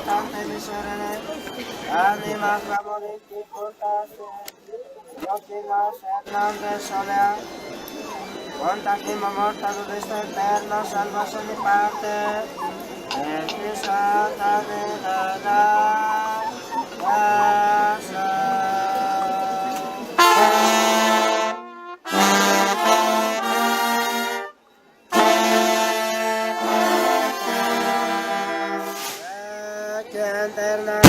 tante miserere, anima clamorenti portaste, Optima Fernande Solea, contactima morta dudista eterna, salvazione parte, e chi santa veda da casa. Eterna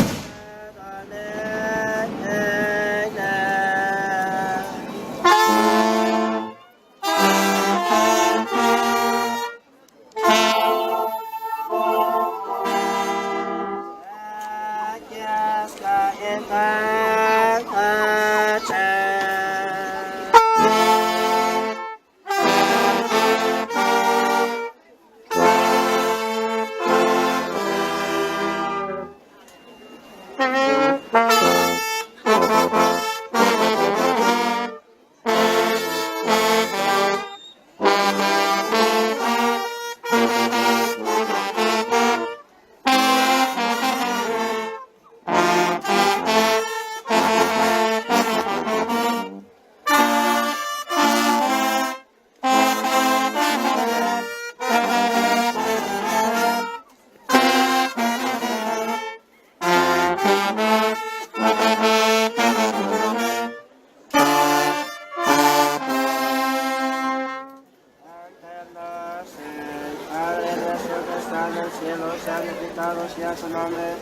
santificado sea su nombre,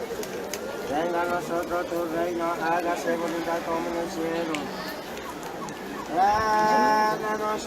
venga a nosotros tu reino, hágase voluntad como en el cielo. Danos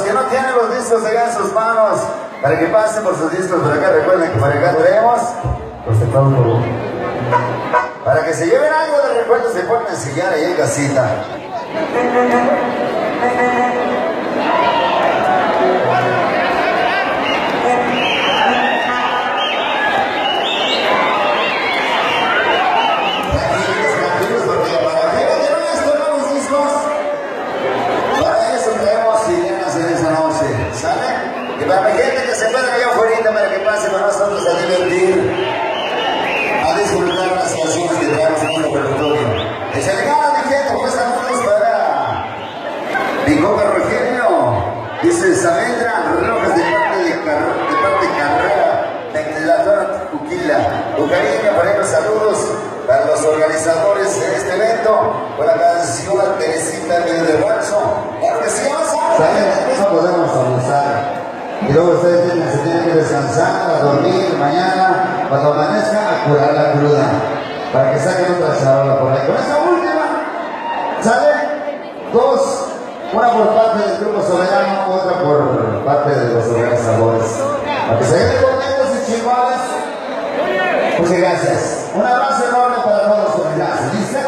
que no tienen los discos allá en sus manos, para que pasen por sus discos por acá, recuerden que por acá traemos los teclados por uno. Para que se lleven algo de recuerdo, se pueden enseñar ahí en casita. Tranquilos, porque para que vayan a estos nuevos discos, para eso traemos sirenas en esa noche, ¿sale? Y para mi gente que se encuentra allá afuera, para que pasen con nosotros a divertir, a disfrutar las canciones que traemos en nuestro repertorio. Échale ganas, mi gente, pues saludos para mi compa Rogelio, dice Saavedra Rojas de parte Carrera, Ventilador Uquila. Un cariño, para ellos saludos para los organizadores de este evento, con la canción Teresita de Marzo. Claro que sí, vamos a no podemos abusar. Y luego ustedes se tienen que descansar, a dormir, mañana, cuando amanezca, a curar la cruda, para que saquen otra charola por ahí. Con esta última, ¿sale? Dos, una por parte del Grupo Soberano, otra por parte de los organizadores. Para que se queden contentos y chingones. Muchas gracias. Un abrazo enorme para todos los comunidades. ¿Listo?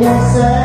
quien sea.